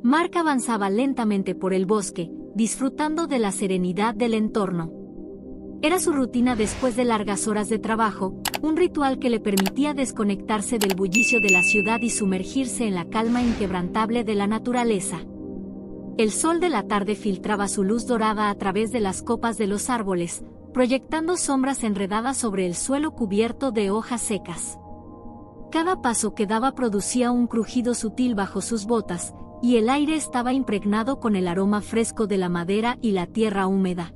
Mark avanzaba lentamente por el bosque, disfrutando de la serenidad del entorno. Era su rutina después de largas horas de trabajo, un ritual que le permitía desconectarse del bullicio de la ciudad y sumergirse en la calma inquebrantable de la naturaleza. El sol de la tarde filtraba su luz dorada a través de las copas de los árboles, proyectando sombras enredadas sobre el suelo cubierto de hojas secas. Cada paso que daba producía un crujido sutil bajo sus botas, y el aire estaba impregnado con el aroma fresco de la madera y la tierra húmeda.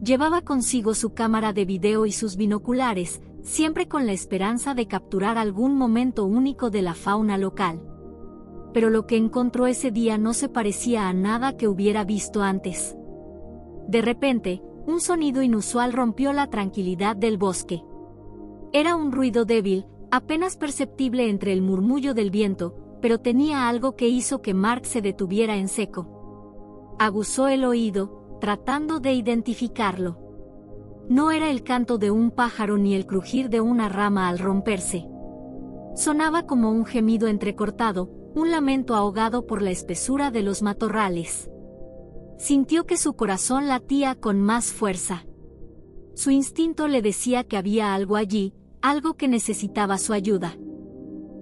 Llevaba consigo su cámara de video y sus binoculares, siempre con la esperanza de capturar algún momento único de la fauna local. Pero lo que encontró ese día no se parecía a nada que hubiera visto antes. De repente, un sonido inusual rompió la tranquilidad del bosque. Era un ruido débil, apenas perceptible entre el murmullo del viento, pero tenía algo que hizo que Mark se detuviera en seco. Aguzó el oído, tratando de identificarlo. No era el canto de un pájaro ni el crujir de una rama al romperse. Sonaba como un gemido entrecortado, un lamento ahogado por la espesura de los matorrales. Sintió que su corazón latía con más fuerza. Su instinto le decía que había algo allí, algo que necesitaba su ayuda.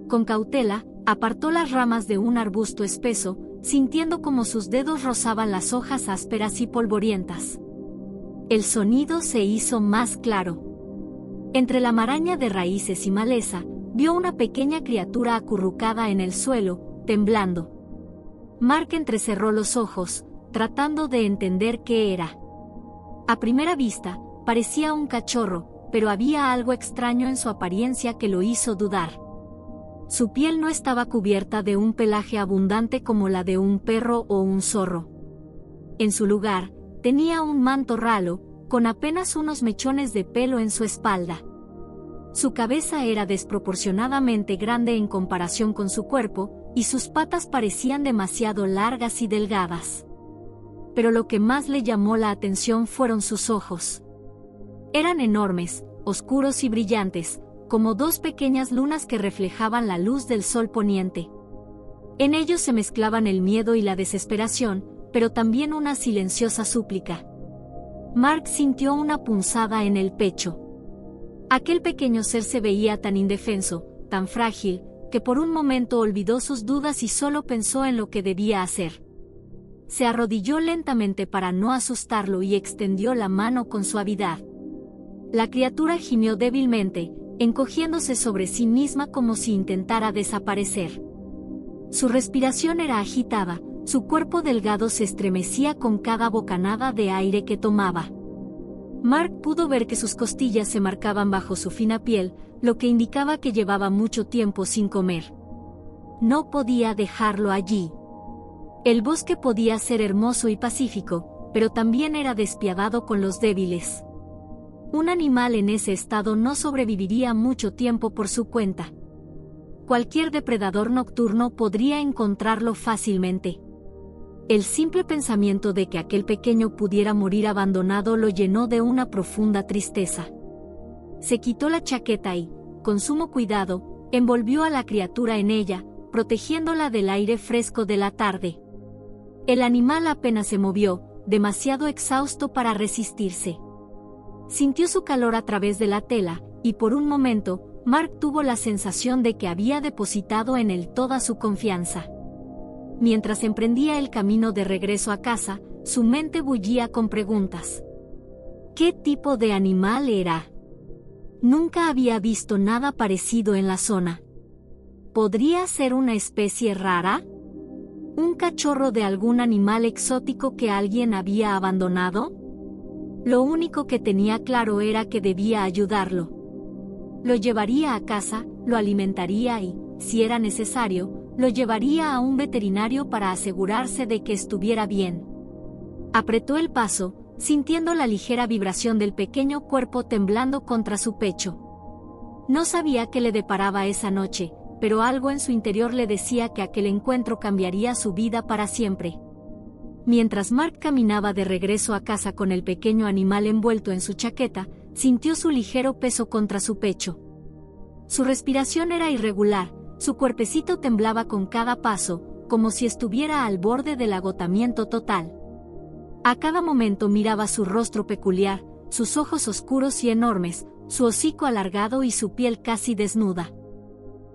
Con cautela, apartó las ramas de un arbusto espeso, sintiendo como sus dedos rozaban las hojas ásperas y polvorientas. El sonido se hizo más claro. Entre la maraña de raíces y maleza, vio una pequeña criatura acurrucada en el suelo, temblando. Mark entrecerró los ojos, tratando de entender qué era. A primera vista, parecía un cachorro, pero había algo extraño en su apariencia que lo hizo dudar. Su piel no estaba cubierta de un pelaje abundante como la de un perro o un zorro. En su lugar, tenía un manto ralo, con apenas unos mechones de pelo en su espalda. Su cabeza era desproporcionadamente grande en comparación con su cuerpo, y sus patas parecían demasiado largas y delgadas. Pero lo que más le llamó la atención fueron sus ojos. Eran enormes, oscuros y brillantes, como dos pequeñas lunas que reflejaban la luz del sol poniente. En ellos se mezclaban el miedo y la desesperación, pero también una silenciosa súplica. Mark sintió una punzada en el pecho. Aquel pequeño ser se veía tan indefenso, tan frágil, que por un momento olvidó sus dudas y solo pensó en lo que debía hacer. Se arrodilló lentamente para no asustarlo y extendió la mano con suavidad. La criatura gimió débilmente, encogiéndose sobre sí misma como si intentara desaparecer. Su respiración era agitada, su cuerpo delgado se estremecía con cada bocanada de aire que tomaba. Mark pudo ver que sus costillas se marcaban bajo su fina piel, lo que indicaba que llevaba mucho tiempo sin comer. No podía dejarlo allí. El bosque podía ser hermoso y pacífico, pero también era despiadado con los débiles. Un animal en ese estado no sobreviviría mucho tiempo por su cuenta. Cualquier depredador nocturno podría encontrarlo fácilmente. El simple pensamiento de que aquel pequeño pudiera morir abandonado lo llenó de una profunda tristeza. Se quitó la chaqueta y, con sumo cuidado, envolvió a la criatura en ella, protegiéndola del aire fresco de la tarde. El animal apenas se movió, demasiado exhausto para resistirse. Sintió su calor a través de la tela, y por un momento, Mark tuvo la sensación de que había depositado en él toda su confianza. Mientras emprendía el camino de regreso a casa, su mente bullía con preguntas. ¿Qué tipo de animal era? Nunca había visto nada parecido en la zona. ¿Podría ser una especie rara? ¿Un cachorro de algún animal exótico que alguien había abandonado? Lo único que tenía claro era que debía ayudarlo. Lo llevaría a casa, lo alimentaría y, si era necesario, lo llevaría a un veterinario para asegurarse de que estuviera bien. Apretó el paso, sintiendo la ligera vibración del pequeño cuerpo temblando contra su pecho. No sabía qué le deparaba esa noche, pero algo en su interior le decía que aquel encuentro cambiaría su vida para siempre. Mientras Mark caminaba de regreso a casa con el pequeño animal envuelto en su chaqueta, sintió su ligero peso contra su pecho. Su respiración era irregular, su cuerpecito temblaba con cada paso, como si estuviera al borde del agotamiento total. A cada momento miraba su rostro peculiar, sus ojos oscuros y enormes, su hocico alargado y su piel casi desnuda.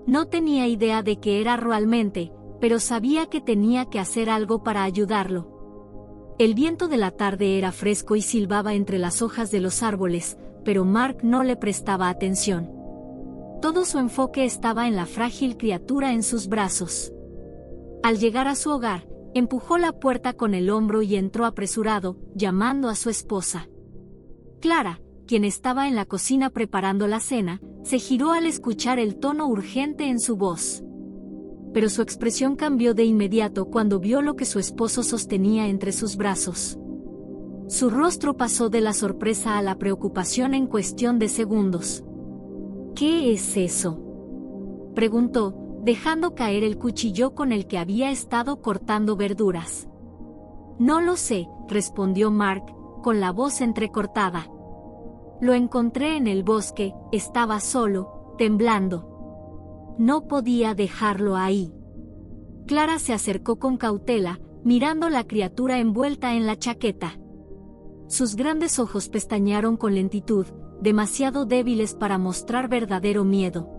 No tenía idea de qué era realmente, pero sabía que tenía que hacer algo para ayudarlo. El viento de la tarde era fresco y silbaba entre las hojas de los árboles, pero Mark no le prestaba atención. Todo su enfoque estaba en la frágil criatura en sus brazos. Al llegar a su hogar, empujó la puerta con el hombro y entró apresurado, llamando a su esposa. Clara, quien estaba en la cocina preparando la cena, se giró al escuchar el tono urgente en su voz. Pero su expresión cambió de inmediato cuando vio lo que su esposo sostenía entre sus brazos. Su rostro pasó de la sorpresa a la preocupación en cuestión de segundos. «¿Qué es eso?», preguntó, dejando caer el cuchillo con el que había estado cortando verduras. «No lo sé», respondió Mark, con la voz entrecortada. «Lo encontré en el bosque, estaba solo, temblando. No podía dejarlo ahí». Clara se acercó con cautela, mirando la criatura envuelta en la chaqueta. Sus grandes ojos pestañearon con lentitud, demasiado débiles para mostrar verdadero miedo.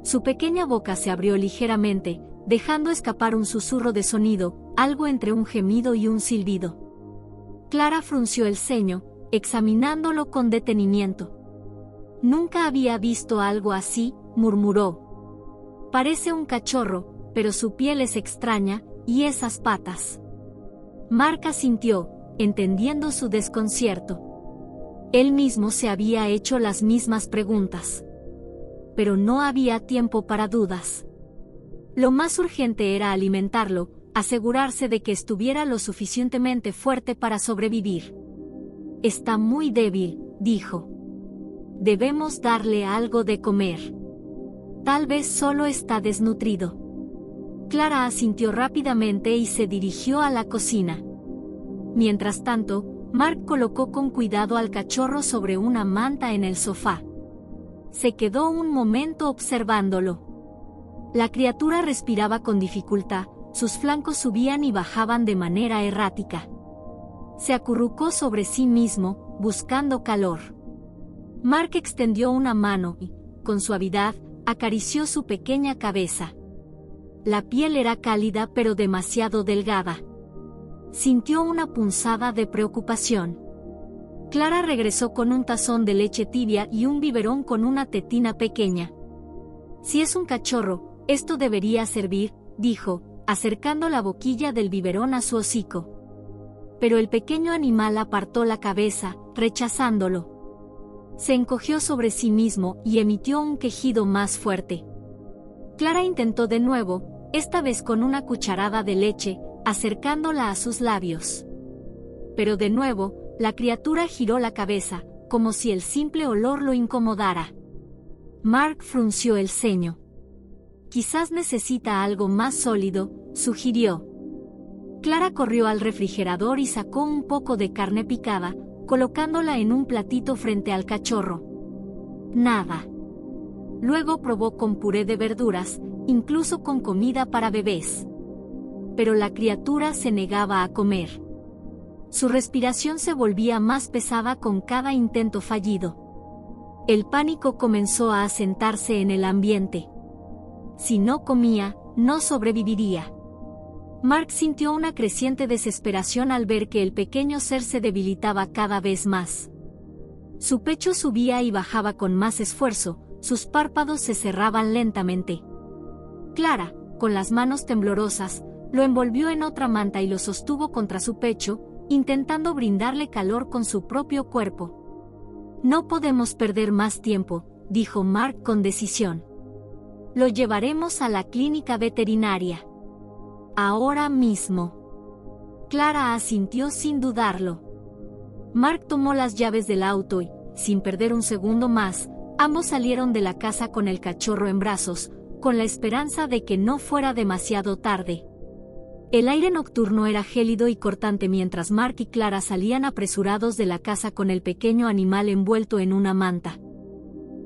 Su pequeña boca se abrió ligeramente, dejando escapar un susurro de sonido, algo entre un gemido y un silbido. Clara frunció el ceño, examinándolo con detenimiento. «Nunca había visto algo así», murmuró. «Parece un cachorro, pero su piel es extraña, y esas patas». Mark asintió, entendiendo su desconcierto. Él mismo se había hecho las mismas preguntas. Pero no había tiempo para dudas. Lo más urgente era alimentarlo, asegurarse de que estuviera lo suficientemente fuerte para sobrevivir. «Está muy débil», dijo. «Debemos darle algo de comer. Tal vez solo está desnutrido». Clara asintió rápidamente y se dirigió a la cocina. Mientras tanto, Mark colocó con cuidado al cachorro sobre una manta en el sofá. Se quedó un momento observándolo. La criatura respiraba con dificultad, sus flancos subían y bajaban de manera errática. Se acurrucó sobre sí mismo, buscando calor. Mark extendió una mano y, con suavidad, acarició su pequeña cabeza. La piel era cálida pero demasiado delgada. Sintió una punzada de preocupación. Clara regresó con un tazón de leche tibia y un biberón con una tetina pequeña. «Si es un cachorro, esto debería servir», dijo, acercando la boquilla del biberón a su hocico. Pero el pequeño animal apartó la cabeza, rechazándolo. Se encogió sobre sí mismo y emitió un quejido más fuerte. Clara intentó de nuevo, esta vez con una cucharada de leche, acercándola a sus labios. Pero de nuevo, la criatura giró la cabeza, como si el simple olor lo incomodara. Mark frunció el ceño. «Quizás necesita algo más sólido», sugirió. Clara corrió al refrigerador y sacó un poco de carne picada, colocándola en un platito frente al cachorro. Nada. Luego probó con puré de verduras, incluso con comida para bebés. Pero la criatura se negaba a comer. Su respiración se volvía más pesada con cada intento fallido. El pánico comenzó a asentarse en el ambiente. Si no comía, no sobreviviría. Mark sintió una creciente desesperación al ver que el pequeño ser se debilitaba cada vez más. Su pecho subía y bajaba con más esfuerzo, sus párpados se cerraban lentamente. Clara, con las manos temblorosas, lo envolvió en otra manta y lo sostuvo contra su pecho, intentando brindarle calor con su propio cuerpo. «No podemos perder más tiempo», dijo Mark con decisión. «Lo llevaremos a la clínica veterinaria. Ahora mismo». Clara asintió sin dudarlo. Mark tomó las llaves del auto y, sin perder un segundo más, ambos salieron de la casa con el cachorro en brazos, con la esperanza de que no fuera demasiado tarde. El aire nocturno era gélido y cortante mientras Mark y Clara salían apresurados de la casa con el pequeño animal envuelto en una manta.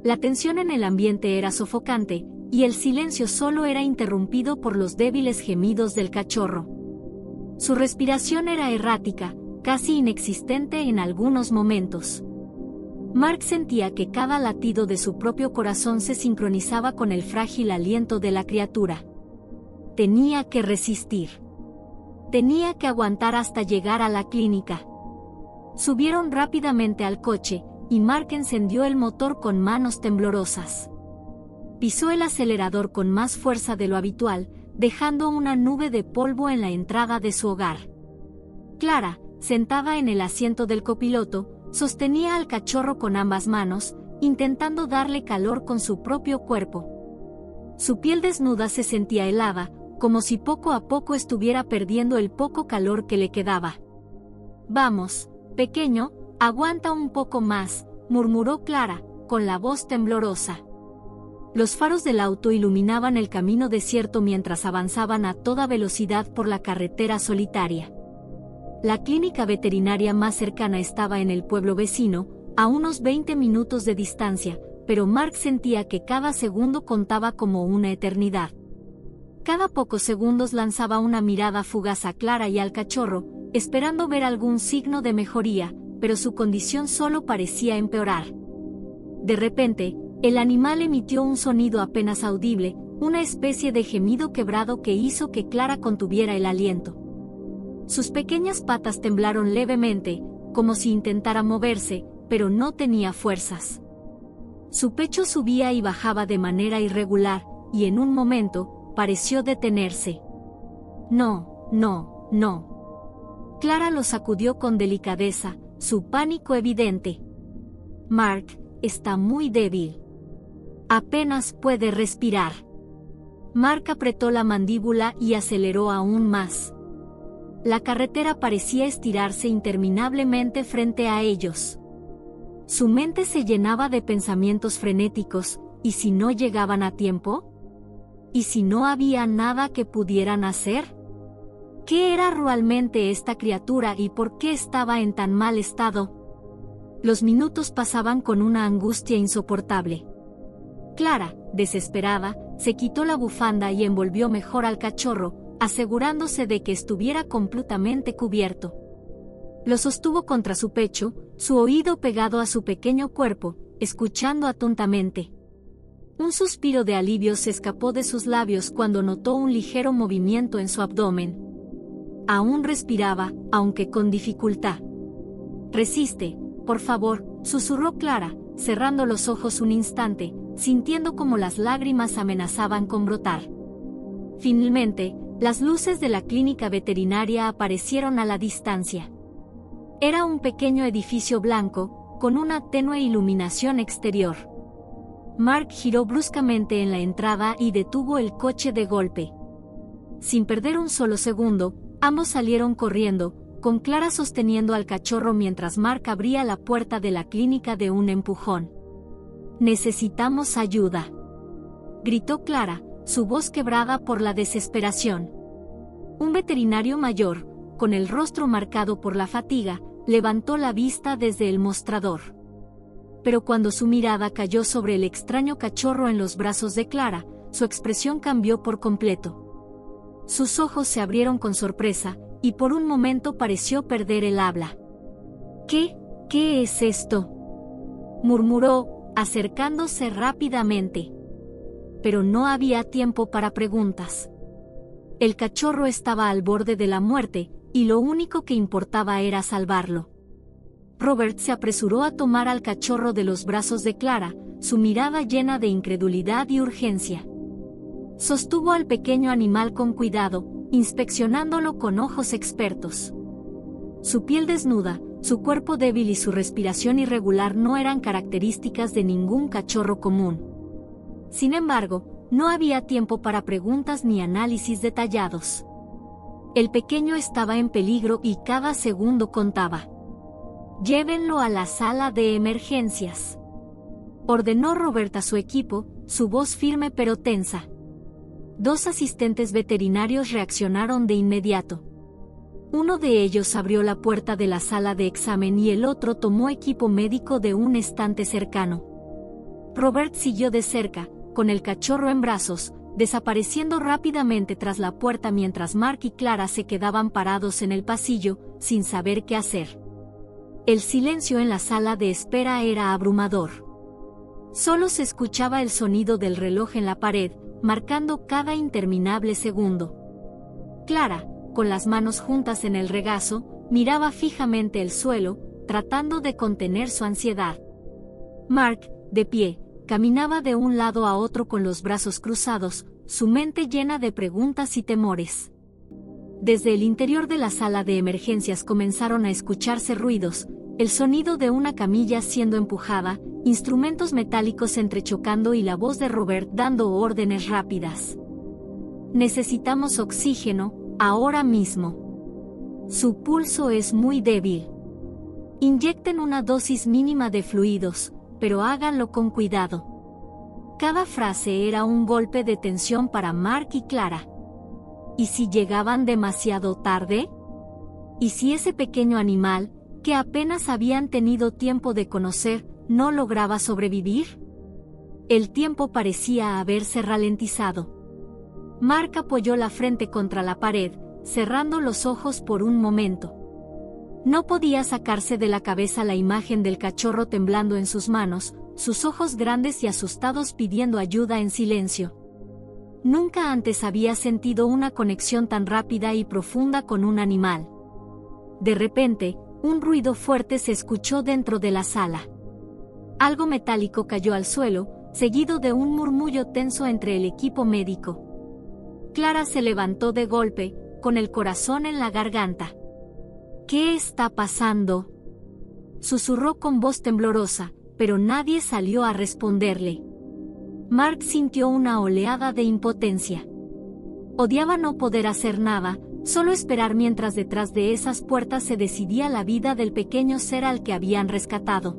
La tensión en el ambiente era sofocante, y el silencio solo era interrumpido por los débiles gemidos del cachorro. Su respiración era errática, casi inexistente en algunos momentos. Mark sentía que cada latido de su propio corazón se sincronizaba con el frágil aliento de la criatura. Tenía que resistir. Tenía que aguantar hasta llegar a la clínica. Subieron rápidamente al coche, y Mark encendió el motor con manos temblorosas. Pisó el acelerador con más fuerza de lo habitual, dejando una nube de polvo en la entrada de su hogar. Clara, sentada en el asiento del copiloto, sostenía al cachorro con ambas manos, intentando darle calor con su propio cuerpo. Su piel desnuda se sentía helada, como si poco a poco estuviera perdiendo el poco calor que le quedaba. «Vamos, pequeño, aguanta un poco más», murmuró Clara, con la voz temblorosa. Los faros del auto iluminaban el camino desierto mientras avanzaban a toda velocidad por la carretera solitaria. La clínica veterinaria más cercana estaba en el pueblo vecino, a unos 20 minutos de distancia, pero Mark sentía que cada segundo contaba como una eternidad. Cada pocos segundos lanzaba una mirada fugaz a Clara y al cachorro, esperando ver algún signo de mejoría, pero su condición solo parecía empeorar. De repente, el animal emitió un sonido apenas audible, una especie de gemido quebrado que hizo que Clara contuviera el aliento. Sus pequeñas patas temblaron levemente, como si intentara moverse, pero no tenía fuerzas. Su pecho subía y bajaba de manera irregular, y en un momento, pareció detenerse. «No, no, no». Clara lo sacudió con delicadeza, su pánico evidente. «Mark, está muy débil. Apenas puede respirar». Mark apretó la mandíbula y aceleró aún más. La carretera parecía estirarse interminablemente frente a ellos. Su mente se llenaba de pensamientos frenéticos, ¿y si no llegaban a tiempo? ¿Y si no había nada que pudieran hacer? ¿Qué era realmente esta criatura y por qué estaba en tan mal estado? Los minutos pasaban con una angustia insoportable. Clara, desesperada, se quitó la bufanda y envolvió mejor al cachorro, asegurándose de que estuviera completamente cubierto. Lo sostuvo contra su pecho, su oído pegado a su pequeño cuerpo, escuchando atentamente. Un suspiro de alivio se escapó de sus labios cuando notó un ligero movimiento en su abdomen. Aún respiraba, aunque con dificultad. «Resiste, por favor», susurró Clara, cerrando los ojos un instante, sintiendo como las lágrimas amenazaban con brotar. Finalmente, las luces de la clínica veterinaria aparecieron a la distancia. Era un pequeño edificio blanco, con una tenue iluminación exterior. Mark giró bruscamente en la entrada y detuvo el coche de golpe. Sin perder un solo segundo, ambos salieron corriendo, con Clara sosteniendo al cachorro mientras Mark abría la puerta de la clínica de un empujón. «Necesitamos ayuda», gritó Clara, su voz quebrada por la desesperación. Un veterinario mayor, con el rostro marcado por la fatiga, levantó la vista desde el mostrador. Pero cuando su mirada cayó sobre el extraño cachorro en los brazos de Clara, su expresión cambió por completo. Sus ojos se abrieron con sorpresa, y por un momento pareció perder el habla. ¿Qué es esto?», murmuró, acercándose rápidamente. Pero no había tiempo para preguntas. El cachorro estaba al borde de la muerte, y lo único que importaba era salvarlo. Robert se apresuró a tomar al cachorro de los brazos de Clara, su mirada llena de incredulidad y urgencia. Sostuvo al pequeño animal con cuidado, inspeccionándolo con ojos expertos. Su piel desnuda, su cuerpo débil y su respiración irregular no eran características de ningún cachorro común. Sin embargo, no había tiempo para preguntas ni análisis detallados. El pequeño estaba en peligro y cada segundo contaba. «Llévenlo a la sala de emergencias», ordenó Robert a su equipo, su voz firme pero tensa. 2 asistentes veterinarios reaccionaron de inmediato. Uno de ellos abrió la puerta de la sala de examen y el otro tomó equipo médico de un estante cercano. Robert siguió de cerca, con el cachorro en brazos, desapareciendo rápidamente tras la puerta mientras Mark y Clara se quedaban parados en el pasillo, sin saber qué hacer. El silencio en la sala de espera era abrumador. Solo se escuchaba el sonido del reloj en la pared, marcando cada interminable segundo. Clara, con las manos juntas en el regazo, miraba fijamente el suelo, tratando de contener su ansiedad. Mark, de pie, caminaba de un lado a otro con los brazos cruzados, su mente llena de preguntas y temores. Desde el interior de la sala de emergencias comenzaron a escucharse ruidos, el sonido de una camilla siendo empujada, instrumentos metálicos entrechocando y la voz de Robert dando órdenes rápidas. Necesitamos oxígeno, ahora mismo. Su pulso es muy débil. Inyecten una dosis mínima de fluidos, pero háganlo con cuidado. Cada frase era un golpe de tensión para Mark y Clara. ¿Y si llegaban demasiado tarde? ¿Y si ese pequeño animal, que apenas habían tenido tiempo de conocer, no lograba sobrevivir? El tiempo parecía haberse ralentizado. Mark apoyó la frente contra la pared, cerrando los ojos por un momento. No podía sacarse de la cabeza la imagen del cachorro temblando en sus manos, sus ojos grandes y asustados pidiendo ayuda en silencio. Nunca antes había sentido una conexión tan rápida y profunda con un animal. De repente, un ruido fuerte se escuchó dentro de la sala. Algo metálico cayó al suelo, seguido de un murmullo tenso entre el equipo médico. Clara se levantó de golpe, con el corazón en la garganta. ¿Qué está pasando?, susurró con voz temblorosa, pero nadie salió a responderle. Mark sintió una oleada de impotencia. Odiaba no poder hacer nada, solo esperar mientras detrás de esas puertas se decidía la vida del pequeño ser al que habían rescatado.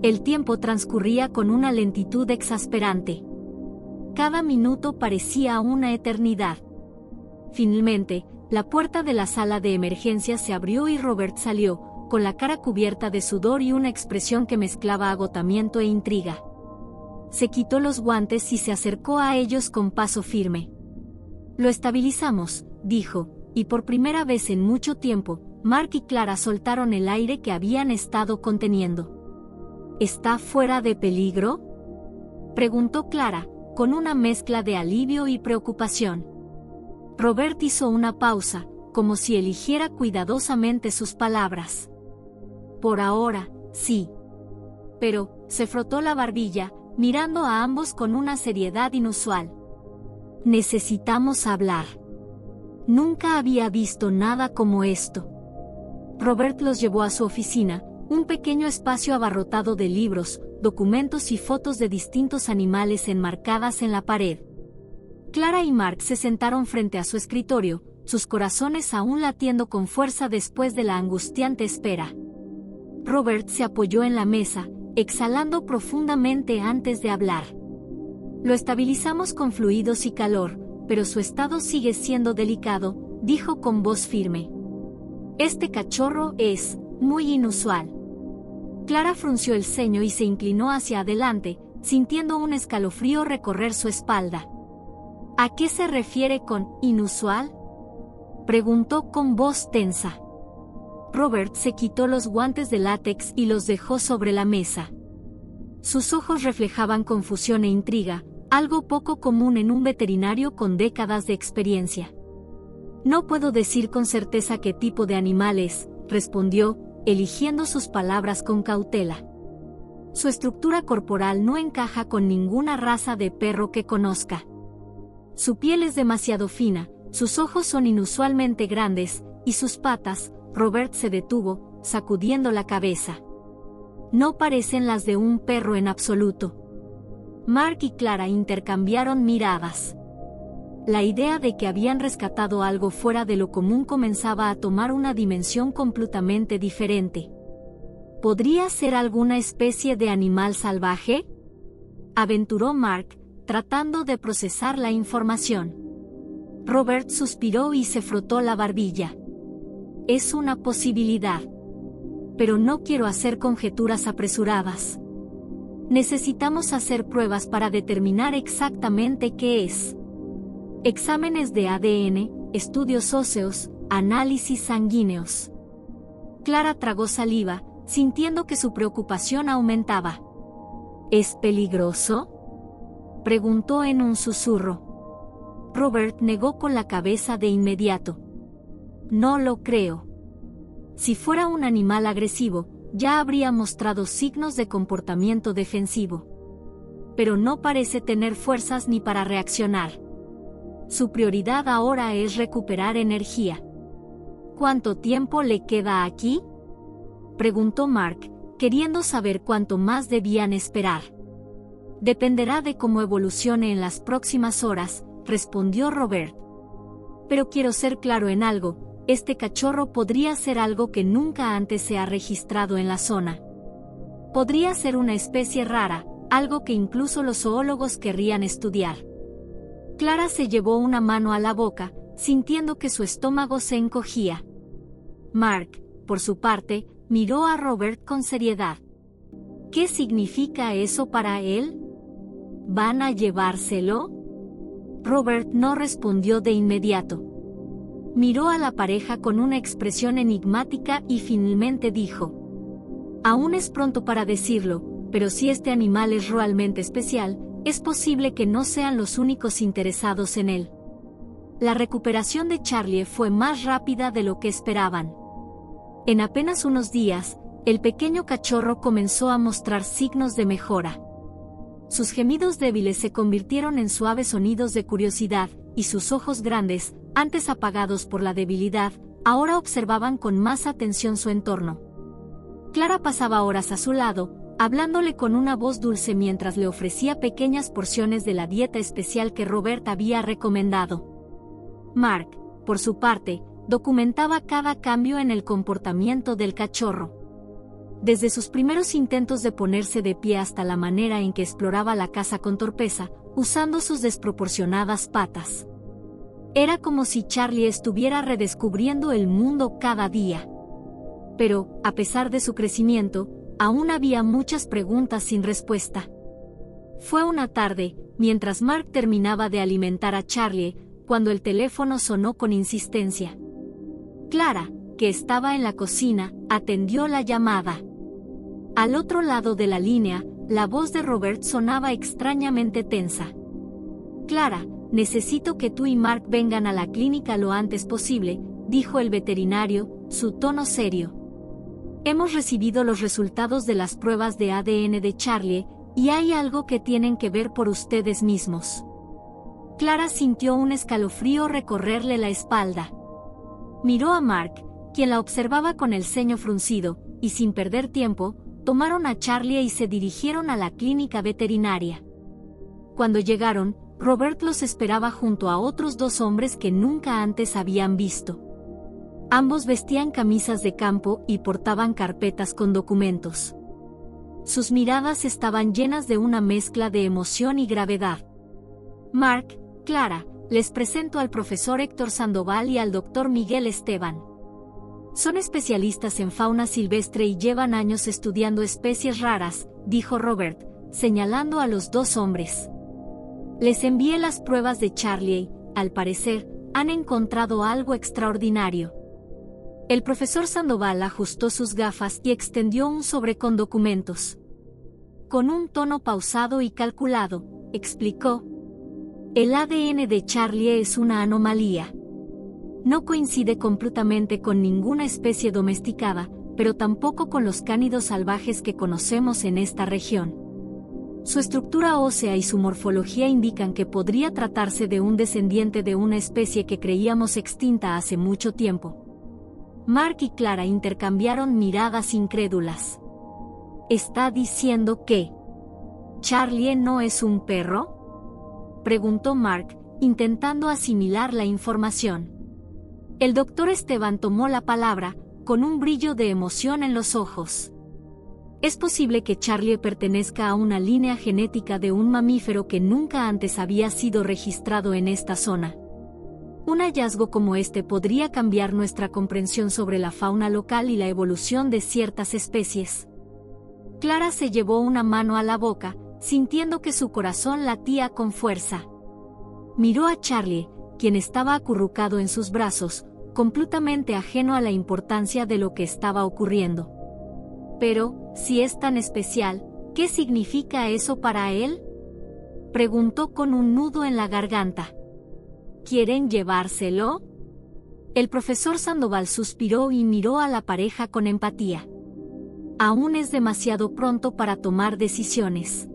El tiempo transcurría con una lentitud exasperante. Cada minuto parecía una eternidad. Finalmente, la puerta de la sala de emergencias se abrió y Robert salió, con la cara cubierta de sudor y una expresión que mezclaba agotamiento e intriga. Se quitó los guantes y se acercó a ellos con paso firme. «Lo estabilizamos», dijo, y por primera vez en mucho tiempo, Mark y Clara soltaron el aire que habían estado conteniendo. «¿Está fuera de peligro?», preguntó Clara, con una mezcla de alivio y preocupación. Robert hizo una pausa, como si eligiera cuidadosamente sus palabras. «Por ahora, sí». Pero, se frotó la barbilla, mirando a ambos con una seriedad inusual. «Necesitamos hablar». Nunca había visto nada como esto. Robert los llevó a su oficina, un pequeño espacio abarrotado de libros, documentos y fotos de distintos animales enmarcadas en la pared. Clara y Mark se sentaron frente a su escritorio, sus corazones aún latiendo con fuerza después de la angustiante espera. Robert se apoyó en la mesa, exhalando profundamente antes de hablar. «Lo estabilizamos con fluidos y calor, pero su estado sigue siendo delicado», dijo con voz firme. «Este cachorro es muy inusual». Clara frunció el ceño y se inclinó hacia adelante, sintiendo un escalofrío recorrer su espalda. «¿A qué se refiere con inusual?», preguntó con voz tensa. Robert se quitó los guantes de látex y los dejó sobre la mesa. Sus ojos reflejaban confusión e intriga, algo poco común en un veterinario con décadas de experiencia. «No puedo decir con certeza qué tipo de animal es», respondió, eligiendo sus palabras con cautela. «Su estructura corporal no encaja con ninguna raza de perro que conozca. Su piel es demasiado fina, sus ojos son inusualmente grandes, y sus patas», Robert se detuvo, sacudiendo la cabeza. «No parecen las de un perro en absoluto». Mark y Clara intercambiaron miradas. La idea de que habían rescatado algo fuera de lo común comenzaba a tomar una dimensión completamente diferente. ¿Podría ser alguna especie de animal salvaje?, aventuró Mark, tratando de procesar la información. Robert suspiró y se frotó la barbilla. «Es una posibilidad. Pero no quiero hacer conjeturas apresuradas». Necesitamos hacer pruebas para determinar exactamente qué es. Exámenes de ADN, estudios óseos, análisis sanguíneos. Clara tragó saliva, sintiendo que su preocupación aumentaba. ¿Es peligroso?, preguntó en un susurro. Robert negó con la cabeza de inmediato. No lo creo. Si fuera un animal agresivo, ya habría mostrado signos de comportamiento defensivo. Pero no parece tener fuerzas ni para reaccionar. Su prioridad ahora es recuperar energía. ¿Cuánto tiempo le queda aquí?, preguntó Mark, queriendo saber cuánto más debían esperar. Dependerá de cómo evolucione en las próximas horas, respondió Robert. Pero quiero ser claro en algo, este cachorro podría ser algo que nunca antes se ha registrado en la zona. Podría ser una especie rara, algo que incluso los zoólogos querrían estudiar. Clara se llevó una mano a la boca, sintiendo que su estómago se encogía. Mark, por su parte, miró a Robert con seriedad. ¿Qué significa eso para él? ¿Van a llevárselo? Robert no respondió de inmediato. Miró a la pareja con una expresión enigmática y finalmente dijo: aún es pronto para decirlo, pero si este animal es realmente especial, es posible que no sean los únicos interesados en él. La recuperación de Charlie fue más rápida de lo que esperaban. En apenas unos días, el pequeño cachorro comenzó a mostrar signos de mejora. Sus gemidos débiles se convirtieron en suaves sonidos de curiosidad, y sus ojos grandes, antes apagados por la debilidad, ahora observaban con más atención su entorno. Clara pasaba horas a su lado, hablándole con una voz dulce mientras le ofrecía pequeñas porciones de la dieta especial que Robert había recomendado. Mark, por su parte, documentaba cada cambio en el comportamiento del cachorro. Desde sus primeros intentos de ponerse de pie hasta la manera en que exploraba la casa con torpeza, usando sus desproporcionadas patas. Era como si Charlie estuviera redescubriendo el mundo cada día. Pero, a pesar de su crecimiento, aún había muchas preguntas sin respuesta. Fue una tarde, mientras Mark terminaba de alimentar a Charlie, cuando el teléfono sonó con insistencia. Clara, que estaba en la cocina, atendió la llamada. Al otro lado de la línea, la voz de Robert sonaba extrañamente tensa. Clara, necesito que tú y Mark vengan a la clínica lo antes posible, dijo el veterinario, su tono serio. Hemos recibido los resultados de las pruebas de ADN de Charlie, y hay algo que tienen que ver por ustedes mismos. Clara sintió un escalofrío recorrerle la espalda. Miró a Mark, quien la observaba con el ceño fruncido, y sin perder tiempo, tomaron a Charlie y se dirigieron a la clínica veterinaria. Cuando llegaron, Robert los esperaba junto a otros dos hombres que nunca antes habían visto. Ambos vestían camisas de campo y portaban carpetas con documentos. Sus miradas estaban llenas de una mezcla de emoción y gravedad. Mark, Clara, les presento al profesor Héctor Sandoval y al doctor Miguel Esteban. Son especialistas en fauna silvestre y llevan años estudiando especies raras, dijo Robert, señalando a los dos hombres. Les envié las pruebas de Charlie y, al parecer, han encontrado algo extraordinario. El profesor Sandoval ajustó sus gafas y extendió un sobre con documentos. Con un tono pausado y calculado, explicó: el ADN de Charlie es una anomalía. No coincide completamente con ninguna especie domesticada, pero tampoco con los cánidos salvajes que conocemos en esta región. Su estructura ósea y su morfología indican que podría tratarse de un descendiente de una especie que creíamos extinta hace mucho tiempo. Mark y Clara intercambiaron miradas incrédulas. ¿Está diciendo que Charlie no es un perro?, preguntó Mark, intentando asimilar la información. El doctor Esteban tomó la palabra, con un brillo de emoción en los ojos. Es posible que Charlie pertenezca a una línea genética de un mamífero que nunca antes había sido registrado en esta zona. Un hallazgo como este podría cambiar nuestra comprensión sobre la fauna local y la evolución de ciertas especies. Clara se llevó una mano a la boca, sintiendo que su corazón latía con fuerza. Miró a Charlie, quien estaba acurrucado en sus brazos, completamente ajeno a la importancia de lo que estaba ocurriendo. Pero, si es tan especial, ¿qué significa eso para él?, preguntó con un nudo en la garganta. ¿Quieren llevárselo? El profesor Sandoval suspiró y miró a la pareja con empatía. Aún es demasiado pronto para tomar decisiones.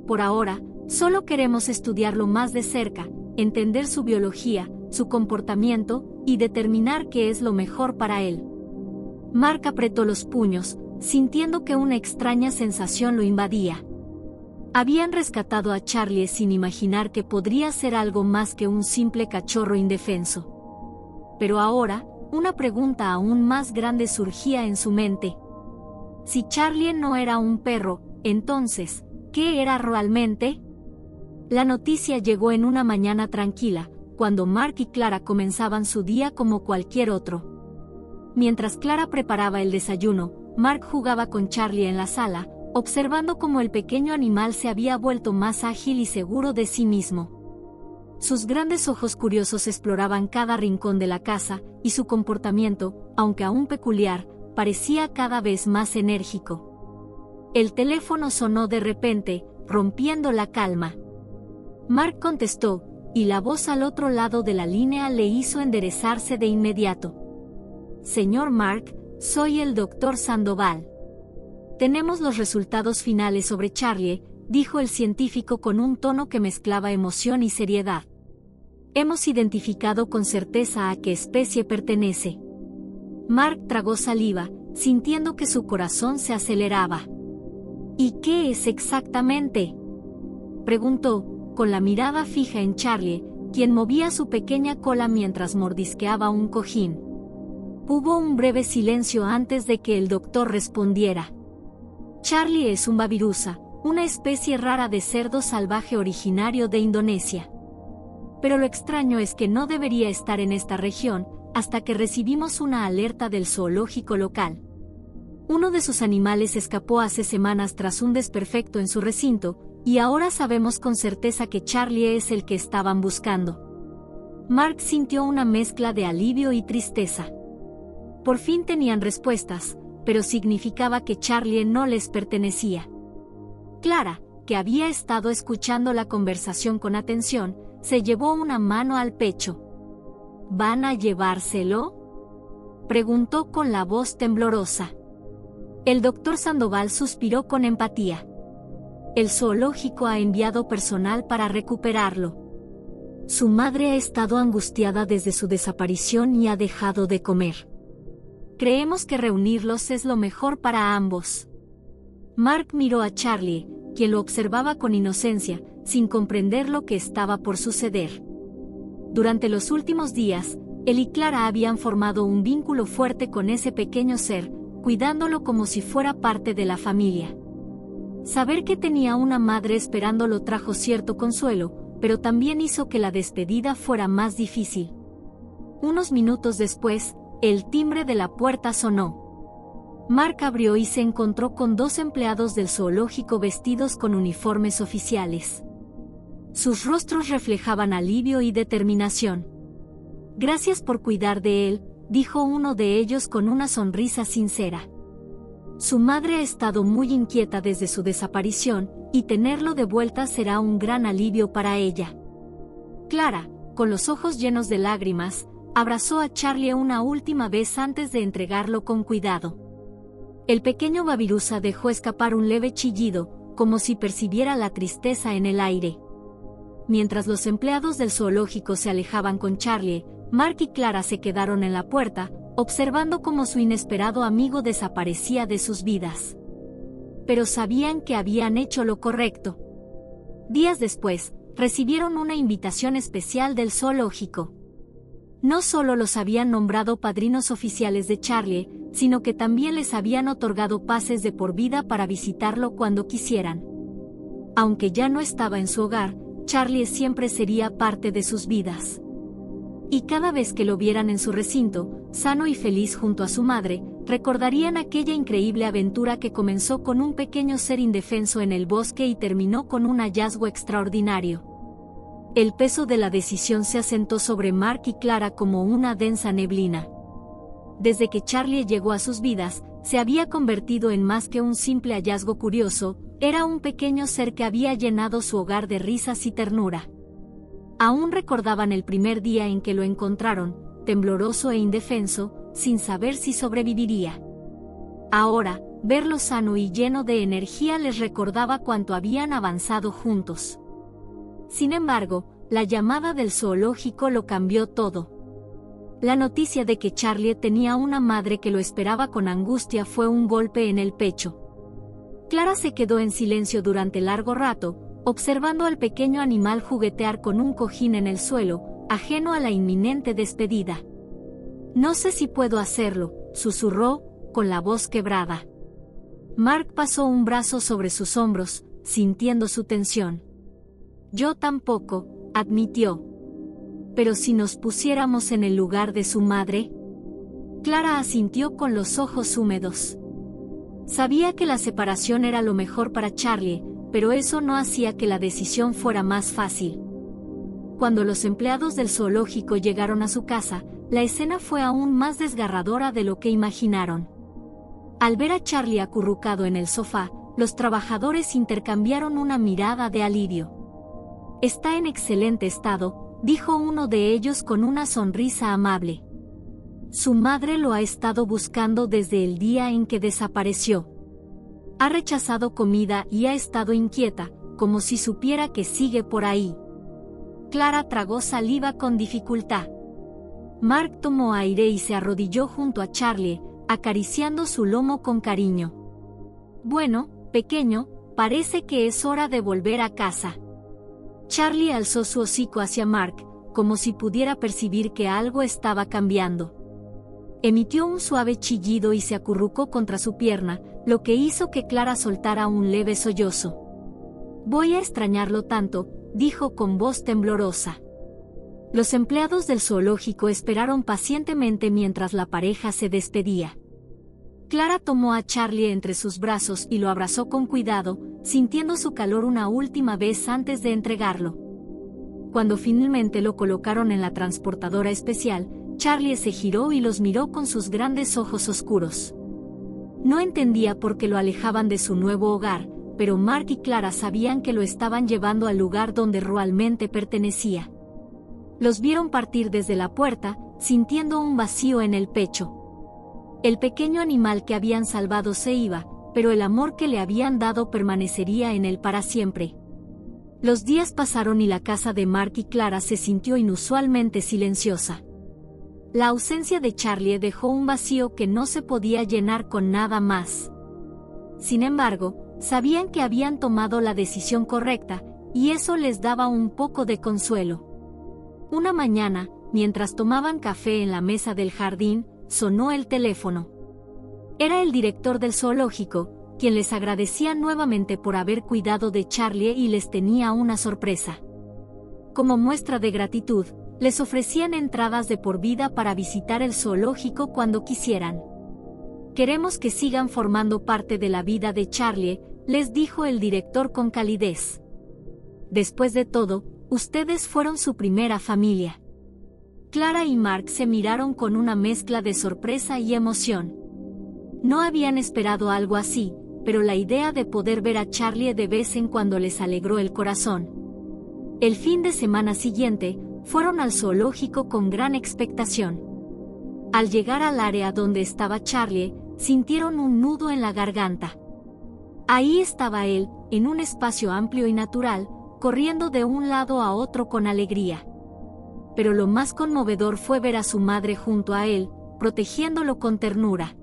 Por ahora, solo queremos estudiarlo más de cerca, entender su biología, su comportamiento, y determinar qué es lo mejor para él. Mark apretó los puños, sintiendo que una extraña sensación lo invadía. Habían rescatado a Charlie sin imaginar que podría ser algo más que un simple cachorro indefenso. Pero ahora, una pregunta aún más grande surgía en su mente. Si Charlie no era un perro, entonces, ¿qué era realmente? La noticia llegó en una mañana tranquila, cuando Mark y Clara comenzaban su día como cualquier otro. Mientras Clara preparaba el desayuno, Mark jugaba con Charlie en la sala, observando cómo el pequeño animal se había vuelto más ágil y seguro de sí mismo. Sus grandes ojos curiosos exploraban cada rincón de la casa, y su comportamiento, aunque aún peculiar, parecía cada vez más enérgico. El teléfono sonó de repente, rompiendo la calma. Mark contestó, y la voz al otro lado de la línea le hizo enderezarse de inmediato. Señor Mark, soy el doctor Sandoval. Tenemos los resultados finales sobre Charlie, dijo el científico con un tono que mezclaba emoción y seriedad. Hemos identificado con certeza a qué especie pertenece. Mark tragó saliva, sintiendo que su corazón se aceleraba. ¿Y qué es exactamente?, preguntó, con la mirada fija en Charlie, quien movía su pequeña cola mientras mordisqueaba un cojín. Hubo un breve silencio antes de que el doctor respondiera. Charlie es un babirusa, una especie rara de cerdo salvaje originario de Indonesia. Pero lo extraño es que no debería estar en esta región, hasta que recibimos una alerta del zoológico local. Uno de sus animales escapó hace semanas tras un desperfecto en su recinto, y ahora sabemos con certeza que Charlie es el que estaban buscando. Mark sintió una mezcla de alivio y tristeza. Por fin tenían respuestas, pero significaba que Charlie no les pertenecía. Clara, que había estado escuchando la conversación con atención, se llevó una mano al pecho. ¿Van a llevárselo?, preguntó con la voz temblorosa. El doctor Sandoval suspiró con empatía. El zoológico ha enviado personal para recuperarlo. Su madre ha estado angustiada desde su desaparición y ha dejado de comer. Creemos que reunirlos es lo mejor para ambos. Mark miró a Charlie, quien lo observaba con inocencia, sin comprender lo que estaba por suceder. Durante los últimos días, él y Clara habían formado un vínculo fuerte con ese pequeño ser, cuidándolo como si fuera parte de la familia. Saber que tenía una madre esperándolo trajo cierto consuelo, pero también hizo que la despedida fuera más difícil. Unos minutos después, el timbre de la puerta sonó. Mark abrió y se encontró con 2 empleados del zoológico vestidos con uniformes oficiales. Sus rostros reflejaban alivio y determinación. Gracias por cuidar de él, dijo uno de ellos con una sonrisa sincera. Su madre ha estado muy inquieta desde su desaparición, y tenerlo de vuelta será un gran alivio para ella. Clara, con los ojos llenos de lágrimas, abrazó a Charlie una última vez antes de entregarlo con cuidado. El pequeño babirusa dejó escapar un leve chillido, como si percibiera la tristeza en el aire. Mientras los empleados del zoológico se alejaban con Charlie, Mark y Clara se quedaron en la puerta, observando cómo su inesperado amigo desaparecía de sus vidas. Pero sabían que habían hecho lo correcto. Días después, recibieron una invitación especial del zoológico. No solo los habían nombrado padrinos oficiales de Charlie, sino que también les habían otorgado pases de por vida para visitarlo cuando quisieran. Aunque ya no estaba en su hogar, Charlie siempre sería parte de sus vidas. Y cada vez que lo vieran en su recinto, sano y feliz junto a su madre, recordarían aquella increíble aventura que comenzó con un pequeño ser indefenso en el bosque y terminó con un hallazgo extraordinario. El peso de la decisión se asentó sobre Mark y Clara como una densa neblina. Desde que Charlie llegó a sus vidas, se había convertido en más que un simple hallazgo curioso, era un pequeño ser que había llenado su hogar de risas y ternura. Aún recordaban el primer día en que lo encontraron, tembloroso e indefenso, sin saber si sobreviviría. Ahora, verlo sano y lleno de energía les recordaba cuánto habían avanzado juntos. Sin embargo, la llamada del zoológico lo cambió todo. La noticia de que Charlie tenía una madre que lo esperaba con angustia fue un golpe en el pecho. Clara se quedó en silencio durante largo rato, observando al pequeño animal juguetear con un cojín en el suelo, ajeno a la inminente despedida. «No sé si puedo hacerlo», susurró, con la voz quebrada. Mark pasó un brazo sobre sus hombros, sintiendo su tensión. «Yo tampoco», admitió. «Pero si nos pusiéramos en el lugar de su madre». Clara asintió con los ojos húmedos. Sabía que la separación era lo mejor para Charlie, pero eso no hacía que la decisión fuera más fácil. Cuando los empleados del zoológico llegaron a su casa, la escena fue aún más desgarradora de lo que imaginaron. Al ver a Charlie acurrucado en el sofá, los trabajadores intercambiaron una mirada de alivio. «Está en excelente estado», dijo uno de ellos con una sonrisa amable. «Su madre lo ha estado buscando desde el día en que desapareció. Ha rechazado comida y ha estado inquieta, como si supiera que sigue por ahí». Clara tragó saliva con dificultad. Mark tomó aire y se arrodilló junto a Charlie, acariciando su lomo con cariño. «Bueno, pequeño, parece que es hora de volver a casa». Charlie alzó su hocico hacia Mark, como si pudiera percibir que algo estaba cambiando. Emitió un suave chillido y se acurrucó contra su pierna, lo que hizo que Clara soltara un leve sollozo. «Voy a extrañarlo tanto», dijo con voz temblorosa. Los empleados del zoológico esperaron pacientemente mientras la pareja se despedía. Clara tomó a Charlie entre sus brazos y lo abrazó con cuidado, sintiendo su calor una última vez antes de entregarlo. Cuando finalmente lo colocaron en la transportadora especial, Charlie se giró y los miró con sus grandes ojos oscuros. No entendía por qué lo alejaban de su nuevo hogar, pero Mark y Clara sabían que lo estaban llevando al lugar donde realmente pertenecía. Los vieron partir desde la puerta, sintiendo un vacío en el pecho. El pequeño animal que habían salvado se iba, pero el amor que le habían dado permanecería en él para siempre. Los días pasaron y la casa de Mark y Clara se sintió inusualmente silenciosa. La ausencia de Charlie dejó un vacío que no se podía llenar con nada más. Sin embargo, sabían que habían tomado la decisión correcta, y eso les daba un poco de consuelo. Una mañana, mientras tomaban café en la mesa del jardín, sonó el teléfono. Era el director del zoológico, quien les agradecía nuevamente por haber cuidado de Charlie y les tenía una sorpresa. Como muestra de gratitud, les ofrecían entradas de por vida para visitar el zoológico cuando quisieran. «Queremos que sigan formando parte de la vida de Charlie», les dijo el director con calidez. «Después de todo, ustedes fueron su primera familia». Clara y Mark se miraron con una mezcla de sorpresa y emoción. No habían esperado algo así, pero la idea de poder ver a Charlie de vez en cuando les alegró el corazón. El fin de semana siguiente, fueron al zoológico con gran expectación. Al llegar al área donde estaba Charlie, sintieron un nudo en la garganta. Ahí estaba él, en un espacio amplio y natural, corriendo de un lado a otro con alegría. Pero lo más conmovedor fue ver a su madre junto a él, protegiéndolo con ternura.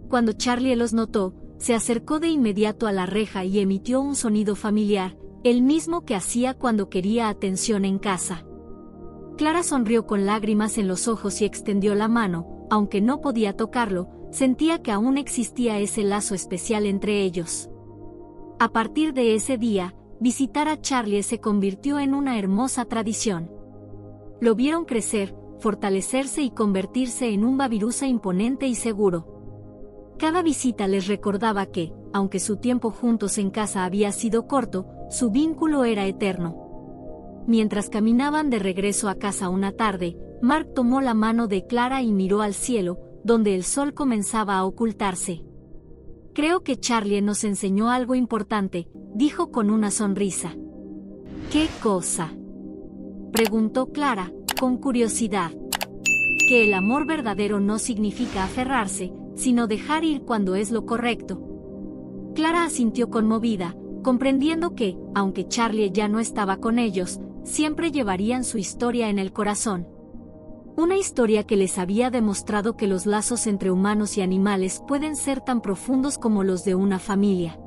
Cuando Charlie los notó, se acercó de inmediato a la reja y emitió un sonido familiar, el mismo que hacía cuando quería atención en casa. Clara sonrió con lágrimas en los ojos y extendió la mano, aunque no podía tocarlo, sentía que aún existía ese lazo especial entre ellos. A partir de ese día, visitar a Charlie se convirtió en una hermosa tradición. Lo vieron crecer, fortalecerse y convertirse en un babirusa imponente y seguro. Cada visita les recordaba que, aunque su tiempo juntos en casa había sido corto, su vínculo era eterno. Mientras caminaban de regreso a casa una tarde, Mark tomó la mano de Clara y miró al cielo, donde el sol comenzaba a ocultarse. «Creo que Charlie nos enseñó algo importante», dijo con una sonrisa. «¿Qué cosa?», preguntó Clara, con curiosidad. «Que el amor verdadero no significa aferrarse, sino dejar ir cuando es lo correcto». Clara asintió conmovida, comprendiendo que, aunque Charlie ya no estaba con ellos, siempre llevarían su historia en el corazón. Una historia que les había demostrado que los lazos entre humanos y animales pueden ser tan profundos como los de una familia.